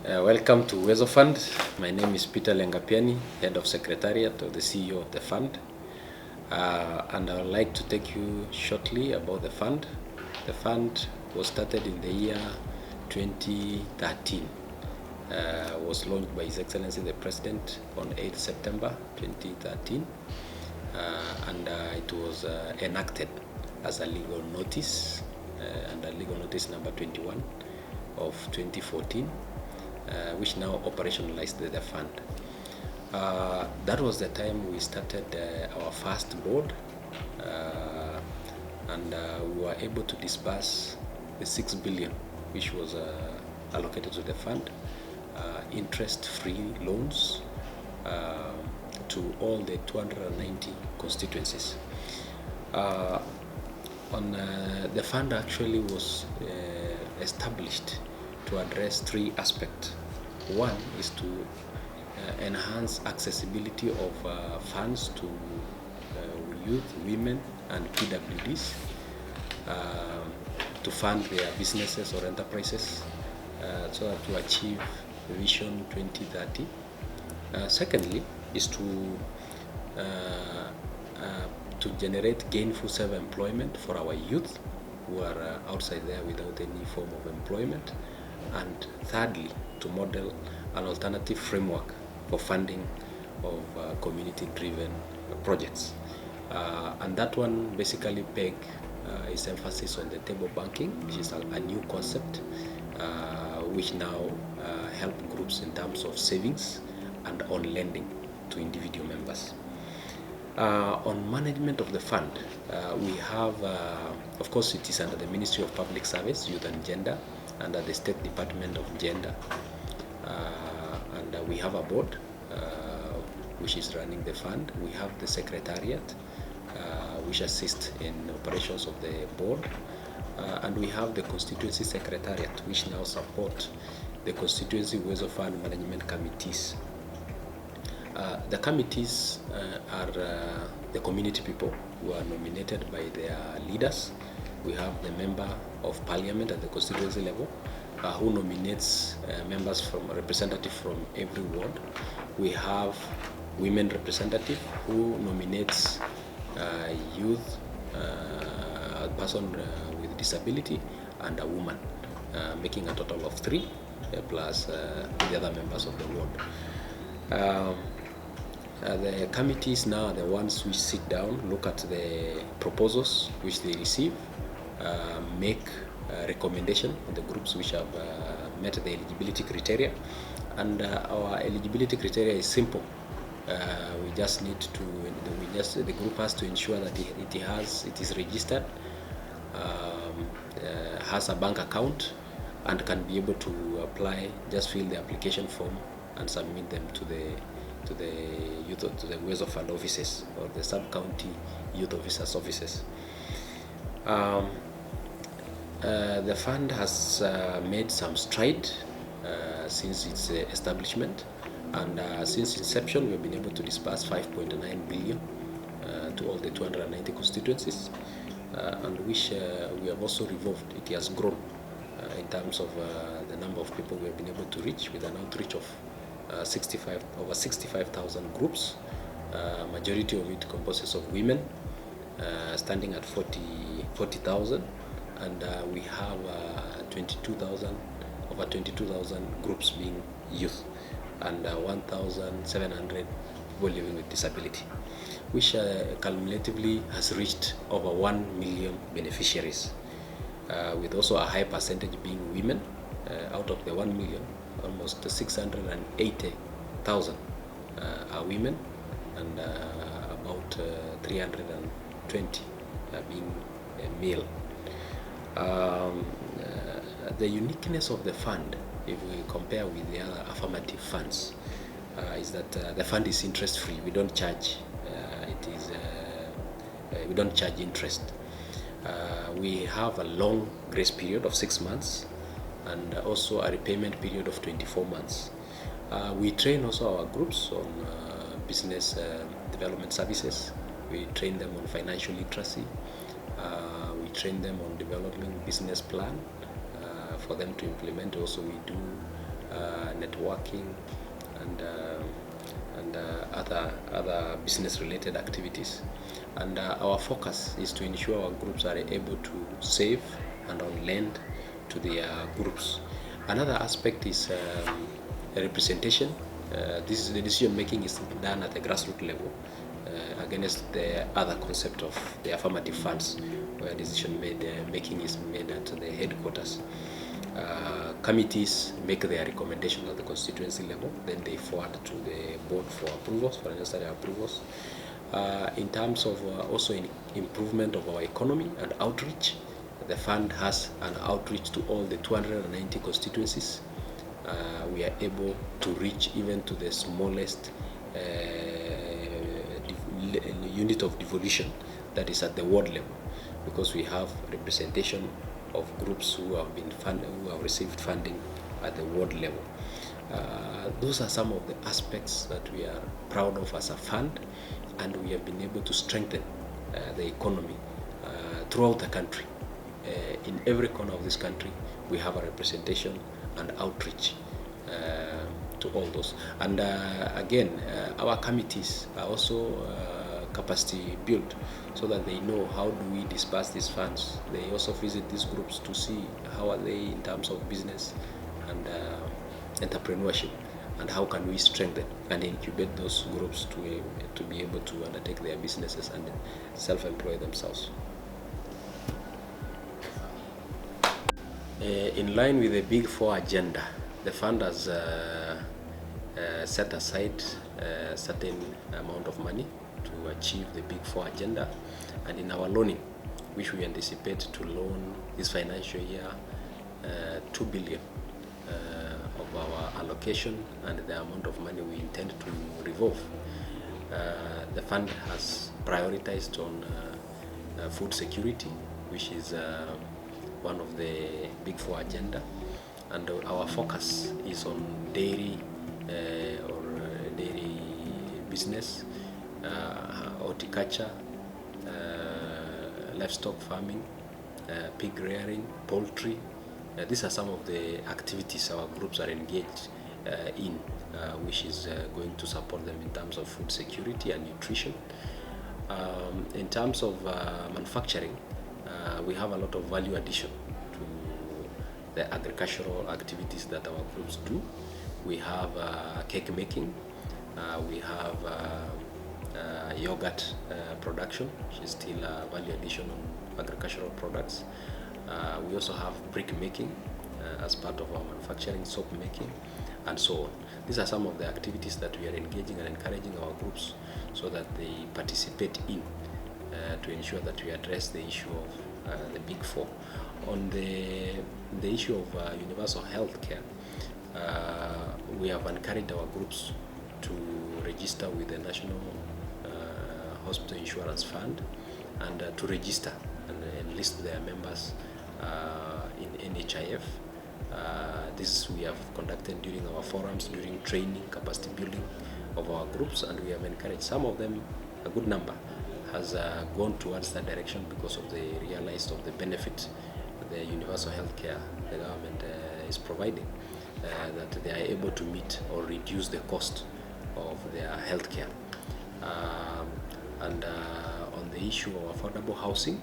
Welcome to Uwezo Fund. My name is Peter Lengapiani, Head of Secretariat of the CEO of the fund. And I would like to take you shortly about the fund. The fund was started in the year 2013. Was launched by His Excellency the President on 8th September 2013. And it was enacted as a legal notice, under legal notice number 21 of 2014. Which now operationalized the fund. That was the time we started our first board, and we were able to disburse the 6 billion which was allocated to the fund, interest-free loans to all the 290 constituencies. The fund actually was established to address three aspects. One is to enhance accessibility of funds to youth, women, and PWDs to fund their businesses or enterprises so as to achieve Vision 2030. Secondly is to generate gainful self-employment for our youth who are outside there without any form of employment. And thirdly, to model an alternative framework for funding of community-driven projects. And that one basically its emphasis on the table banking, which is a new concept, which now help groups in terms of savings and on lending to individual members. On management of the fund, we have, of course, it is under the Ministry of Public Service, Youth and Gender, under the State Department of Gender, and we have a board which is running the fund. We have the secretariat which assists in operations of the board, and we have the constituency secretariat which now support the constituency Uwezo Fund management committees. The committees are the community people who are nominated by their leaders. We have the member of parliament at the constituency level who nominates members from representative from every ward. We have women representative who nominates youth, a person with disability, and a woman, making a total of 3 plus the other members of the ward. The committees now are the ones who sit down, look at the proposals which they receive, make a recommendation on the groups which have met the eligibility criteria. And our eligibility criteria is simple. We just need to, the group has to ensure that it is registered, has a bank account, and can be able to apply. Just fill the application form and submit them to the Uwezo Fund offices or the sub-county youth officers' offices. The fund has made some stride since its establishment, and since inception we've been able to disburse 5.9 billion to all the 290 constituencies, and which we have also revolved. It has grown in terms of the number of people we have been able to reach, with an outreach of over 65,000 groups. Majority of it composes of women, standing at 40,000, and we have over 22,000 groups being youth, and 1,700 people living with disability, which cumulatively has reached over 1 million beneficiaries, with also a high percentage being women. Out of the 1 million, almost 680,000 are women, and about 320 being male. The uniqueness of the fund, if we compare with the other affirmative funds, is that the fund is interest-free. We don't charge. We don't charge interest. We have a long grace period of 6 months, and also a repayment period of 24 months. We train also our groups on business development services. We train them on financial literacy. We train them on developing business plan for them to implement. Also, we do networking, and other business-related activities. And our focus is to ensure our groups are able to save and on lend to their groups. Another aspect is representation. This is the decision making is done at the grassroots level against the other concept of the affirmative funds, where decision making is made at the headquarters. Committees make their recommendations at the constituency level, then they forward to the board for approvals, for necessary approvals. In terms of also improvement of our economy and outreach, the fund has an outreach to all the 290 constituencies. We are able to reach even to the smallest unit of devolution, that is at the ward level, because we have representation of groups who have been funded, who have received funding at the ward level. Those are some of the aspects that we are proud of as a fund, and we have been able to strengthen the economy throughout the country. In every corner of this country, we have a representation and outreach to all those. And again, our committees are also capacity built so that they know how do we disperse these funds. They also visit these groups to see how are they in terms of business and entrepreneurship, and how can we strengthen and incubate those groups to be able to undertake their businesses and self-employ themselves. In line with the Big Four agenda, the fund has set aside a certain amount of money to achieve the Big Four agenda, and in our loaning, which we anticipate to loan this financial year 2 billion of our allocation and the amount of money we intend to revolve. The fund has prioritized on food security, which is one of the Big Four agenda, and our focus is on dairy or dairy business, horticulture, livestock farming, pig rearing, poultry. These are some of the activities our groups are engaged in, which is going to support them in terms of food security and nutrition. In terms of manufacturing, we have a lot of value addition to the agricultural activities that our groups do. We have cake making, we have yogurt production, which is still a value addition on agricultural products. We also have brick making as part of our manufacturing, soap making, and so on. These are some of the activities that we are engaging and encouraging our groups so that they participate in to ensure that we address the issue of the Big Four. On the issue of universal health care, we have encouraged our groups to register with the National Hospital Insurance Fund and to register and enlist their members in NHIF. This we have conducted during our forums, during training, capacity building of our groups, and we have encouraged some of them, a good number, has gone towards that direction because of the realized of the benefit the universal health care the government is providing, that they are able to meet or reduce the cost of their health care. And on the issue of affordable housing,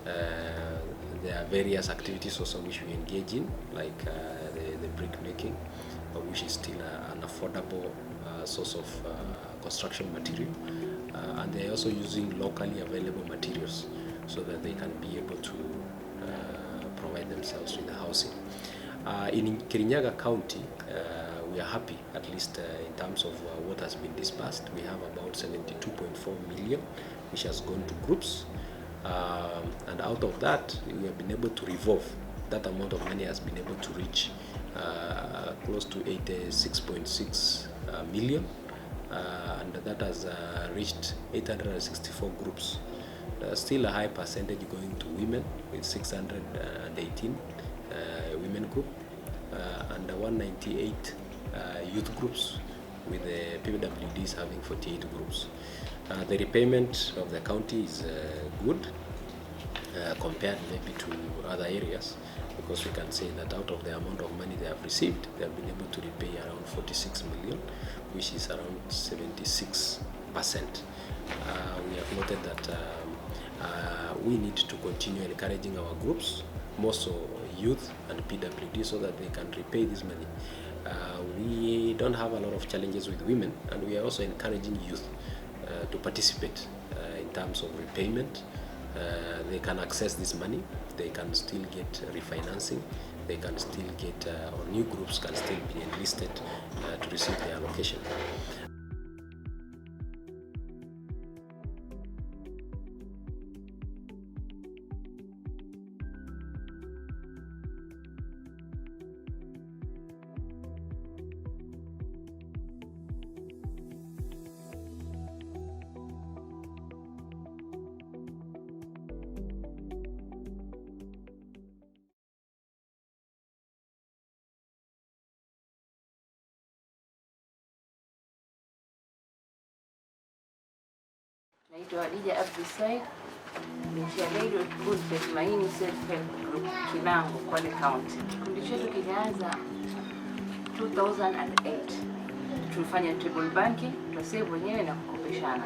there are various activities also which we engage in, like the brick making, which is still an affordable source of construction material, and they are also using locally available materials so that they can be able to provide themselves with the housing. In Kirinyaga County, we are happy, at least in terms of what has been disbursed. We have about 72.4 million, which has gone to groups. And out of that, we have been able to revolve. That amount of money has been able to reach close to 86.6 million. And that has reached 864 groups. Still a high percentage going to women, with 618 women group, and 198 youth groups, with the PWDs having 48 groups. The repayment of the county is good. compared maybe to other areas, because we can say that out of the amount of money they have received, they have been able to repay around 46 million, which is around 76%. We have noted that we need to continue encouraging our groups, more so youth and PWD, so that they can repay this money. We don't have a lot of challenges with women, and we are also encouraging youth to participate in terms of repayment. They can access this money, they can still get refinancing, they can still get, or new groups can still be enlisted to receive their allocation. Naitwa Oversight, beneficiaries of Good Tumaini Self-Help Group Kinango, Kwale County. Kikundi chetu kilianza 2008. Tulifanya table banking, tusave wenyewe na kukopeshana.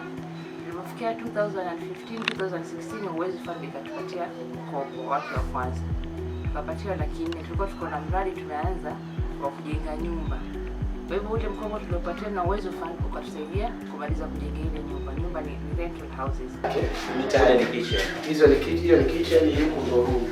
Tulipofikia 2015-2016 Uwezo Fund ikatupatia mkopo wake wa kwanza. Tukapatiwa laki 4. Tulikuwa tuko na mradi tumeanza wa kujenga nyumba. Kwa hivyo ule mkopo tuliopatia na Uwezo Fund ukatusaidia kumaliza kujenga ile nyumba. Nyumba ni rental houses. Mitaani ni kitchen. Hizo ni kitchen, hiyo ni kitchen, yuko ndo room.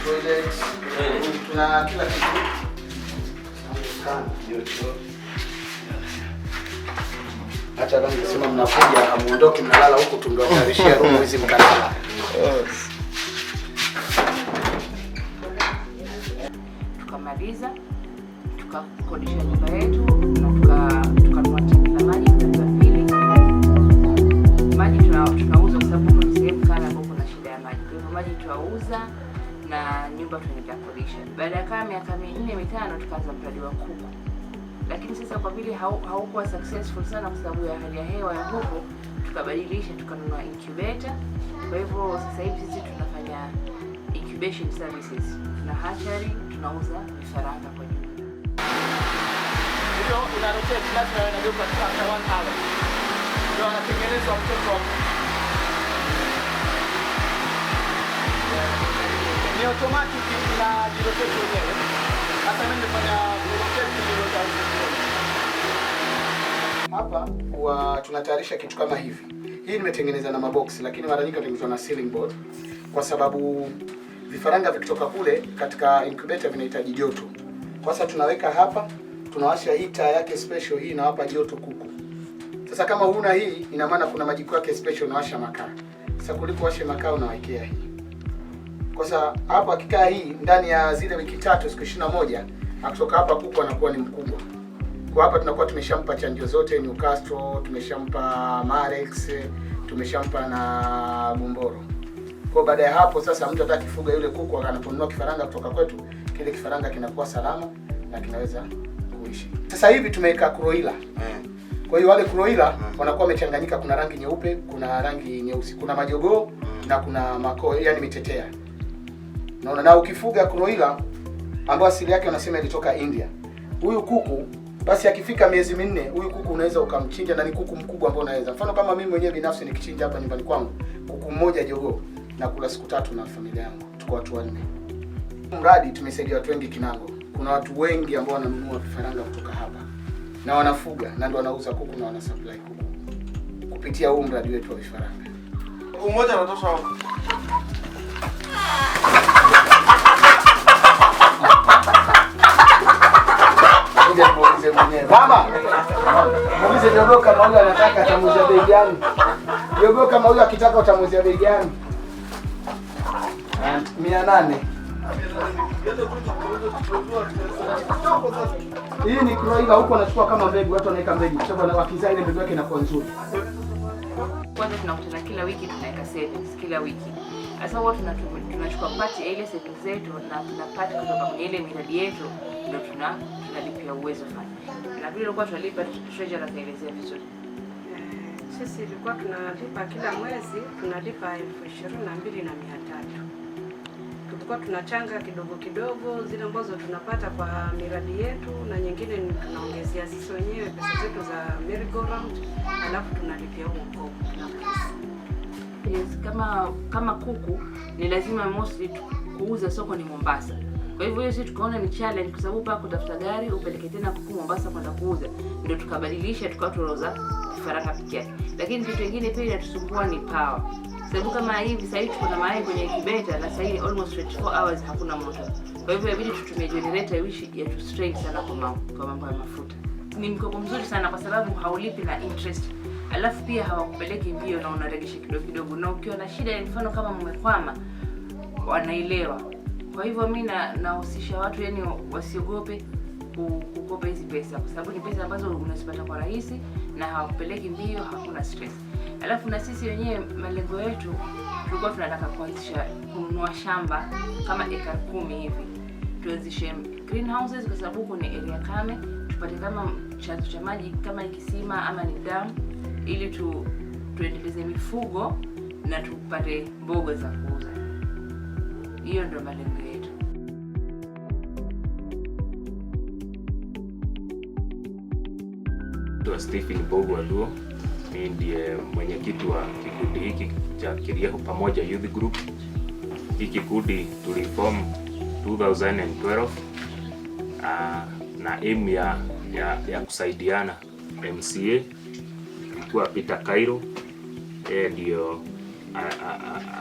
Toilet, tuna kila kitu. Sana ndio choo. Hata kama mnasema mnakuja amuondoke mnalala huko tungewatarishia room hizi mkalala. Tukamaliza, tukakodisha nyumba yetu na tukanunua tanki la maji kwa pili. Maji tunauza kwa sababu kuna sehemu kana ambapo kuna shida ya maji. Kwa hivyo maji tunauza na nyumba tunaendelea kukodisha. Baada ya miaka 4-5 tukaanza mradi wa kuku. Lakini sasa kwa vile haukuwa successful sana kwa sababu ya hali ya hewa ya huko, tukabadilisha tukanunua incubator. Kwa hivyo sasa hivi sisi tunafanya incubation services. Tuna hatchery, tunauza vifaranga kwa jumla. Ndio una rotate lazima inageuka after 1 hour. Ndio anatengeneza mtoto. Ni automatic na rotate wenyewe. Hata mimi nifanya rotate ndio hapa tunatayarisha kitu kama hivi. Hii nimetengeneza na mabox, lakini mara nyingi tunatengeneza na ceiling board kwa sababu vifaranga vikitoka kule katika incubator vinahitaji joto. Kwa sasa tunaweka hapa, tunawasha heater yake special, hii inawapa joto kuku. Sasa kama huna hii, ina maana kuna majiko yake special unawasha makaa. Sasa kuliko washe makaa unawekea hii. Kwa sasa hapa akikaa hii ndani ya zile wiki 3 siku 21, akitoka hapa kuku anakuwa ni mkubwa. Kwa hapa tunakuwa tumeshampa chanjo zote, Newcastle, tumeshampa Marex, tumeshampa na Gumboro. Kwa baada ya hapo sasa mtu atakifuga yule kuku anaponunua kifaranga kutoka kwetu, kile kifaranga kinakuwa salama na kinaweza kuishi. Sasa hivi tumeweka kroila. Kwa hiyo wale kroila wanakuwa wamechanganyika, kuna rangi nyeupe, kuna rangi nyeusi, kuna majogoo na kuna makoo, yani mitetea. Naona na ukifuga kroila ambao asili yake wanasema ilitoka India. Huyu kuku basi akifika miezi 4, huyu kuku unaweza ukamchinja na ni kuku mkubwa ambao unaweza. Mfano kama mimi mwenyewe binafsi nikichinja hapa nyumbani kwangu, kuku mmoja jogoo na kula siku 3 na familia yangu. Tuko watu 4. Mradi tumesaidia watu wengi Kinango. Kuna watu wengi ambao wananunua vifaranga kutoka hapa na wanafuga na ndio wanauza kuku na wanasupply kuku kupitia huu mradi wetu wa vifaranga. Mmoja anatosha hapo. Mama, muulize jogoo kama huyu anataka atamuuzia bei gani? Jogoo kama huyu akitaka utamuuzia bei gani? 800. Hii ni kroila, huko anachukua kama mbegu, watu wanaweka mbegu. Kwa sababu wakizaa ile mbegu yake inakuwa nzuri. Kwanza tunakutana kila wiki, tunaweka savings kila wiki. Sasa huwa tunachukua pati ya ile savings zetu na tunapata kutoka kwenye ile miradi yetu, ndio tunalipia Uwezo Fund. Na vile ilikuwa tunalipa, treasurer akaelezea vizuri. Sisi ilikuwa tunalipa kila mwezi, tunalipa 22,300. Tulikuwa tunachanga kidogo kidogo zile ambazo tunapata kwa miradi yetu, na nyingine tunaongezea sisi wenyewe pesa zetu za merry-go-round, alafu tunalipia huo mkopo kila mwezi. Yes, kama kuku ni lazima mostly kuuza soko ni Mombasa. Kwa hivyo hiyo sisi tukaona ni challenge, kwa sababu pa kutafuta gari upeleke tena kuku Mombasa kwenda kuuza, ndio tukabadilisha tukawa tunauza vifaranga pekee yake. Lakini kitu kingine pia inatusumbua ni power. Sababu kama hivi sasa tuko na mayai kwenye incubator na sasa almost 24 hours hakuna moto. Kwa hivyo inabidi tutumie generator wishi ya tu strain sana kwa mambo ya mafuta. Ni mkopo mzuri sana kwa sababu haulipi na interest. Alafu pia hawakupeleki mbio na unaregesha kidogo kidogo, na ukiwa na shida, mfano kama mmekwama, wanaelewa. Kwa hivyo mimi nahusisha watu yani wasiogope kukopa hizi pesa, kwa sababu ni pesa ambazo unazipata kwa rahisi na hawakupeleki mbio, hakuna stress. Alafu na sisi wenyewe malengo yetu tulikuwa tunataka kununua shamba kama eka 10 hivi. Tuanzishe greenhouses kwa sababu huko ni area kame, tupate kama chanzo cha maji kama kisima ama ni dam, ili tuendeleze mifugo na tupate mboga za kuuza. Hiyo ndio malengo yetu. Stephen Bogo, mimi ndiye mwenyekiti wa kikundi hiki cha Kiriahu Pamoja Youth Group. Hiki kikundi tuliform 2012 na aim ya kusaidiana. MCA alikuwa Peter Cairo, ndio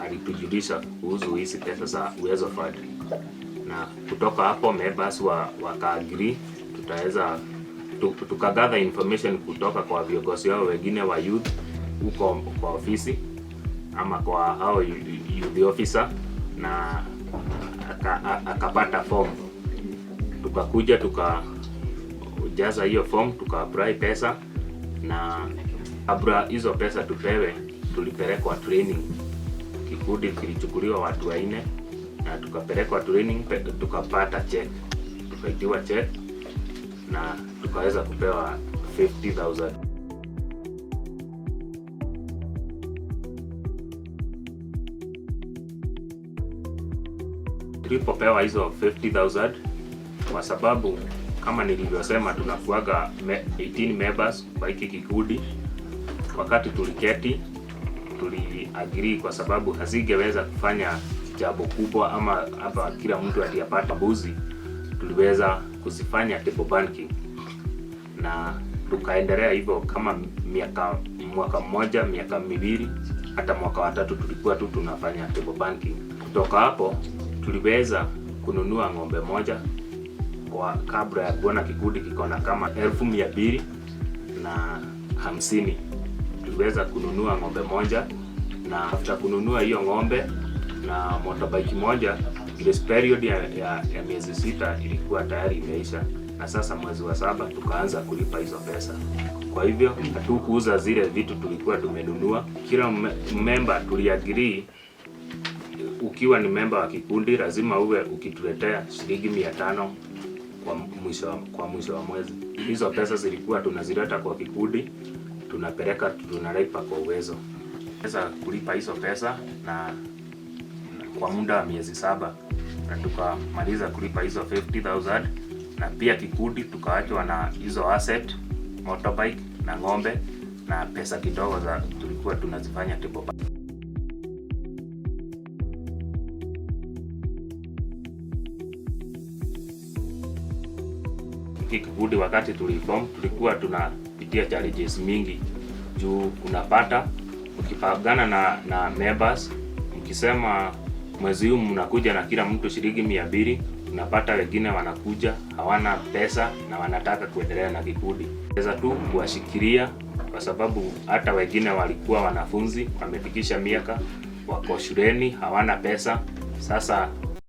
alitujulisha kuhusu hizi pesa za Uwezo Fund, na kutoka hapo members wakaagri tutaweza tukagather information kutoka kwa viongozi wao wengine wa youth huko kwa ofisi ama kwa hao youth officer, na akapata form. Tukakuja tukajaza hiyo form, tukaapply pesa, na kabla hizo pesa tupewe tulipelekwa training. Kikundi kilichukuliwa watu 4 na tukapelekwa training, tukapata check, tukaitiwa check na tukaweza kupewa 50,000. Tulipopewa hizo 50,000, kwa sababu kama nilivyosema tunakuaga 18 members kwa hiki kikundi, wakati tuliketi tuliagree, kwa sababu hazingeweza kufanya jambo kubwa ama hapa kila mtu atapata mbuzi, tuliweza kuzifanya table banking, na tukaendelea hivyo kama mwaka mmoja, miaka 2, hata mwaka wa 3 tulikuwa tu tunafanya table banking. Kutoka hapo tuliweza kununua ng'ombe moja kwa kabla ya kuona kikundi kikona kama 250. Tuliweza kununua ng'ombe moja, na after kununua hiyo ng'ombe na motorbike moja, ile period ya miezi 6 ilikuwa tayari imeisha, na sasa mwezi wa 7 tukaanza kulipa hizo pesa. Kwa hivyo hatukuuza zile vitu tulikuwa tumenunua. Kila member tuliagree, ukiwa ni member wa kikundi lazima uwe ukituletea shilingi 500 kwa mwisho wa mwezi. Hizo pesa zilikuwa tunazileta kwa kikundi, tunapeleka tunalipa kwa Uwezo. Pesa kulipa hizo pesa na kwa muda wa miezi 7, na tukamaliza kulipa hizo 50,000, na pia kikundi tukaachwa na hizo asset, motorbike na ng'ombe, na pesa kidogo za tulikuwa tunazifanya table banking. Kikundi wakati tuliform tulikuwa tunapitia challenges mingi, juu unapata ukipagana na members, mkisema mwezi huu mnakuja na kila mtu shilingi 200, unapata wengine wanakuja hawana pesa na wanataka kuendelea na kikundi. Pesa tu kuwashikilia, kwa sababu hata wengine walikuwa wanafunzi wamefikisha miaka, wako shuleni hawana pesa. Sasa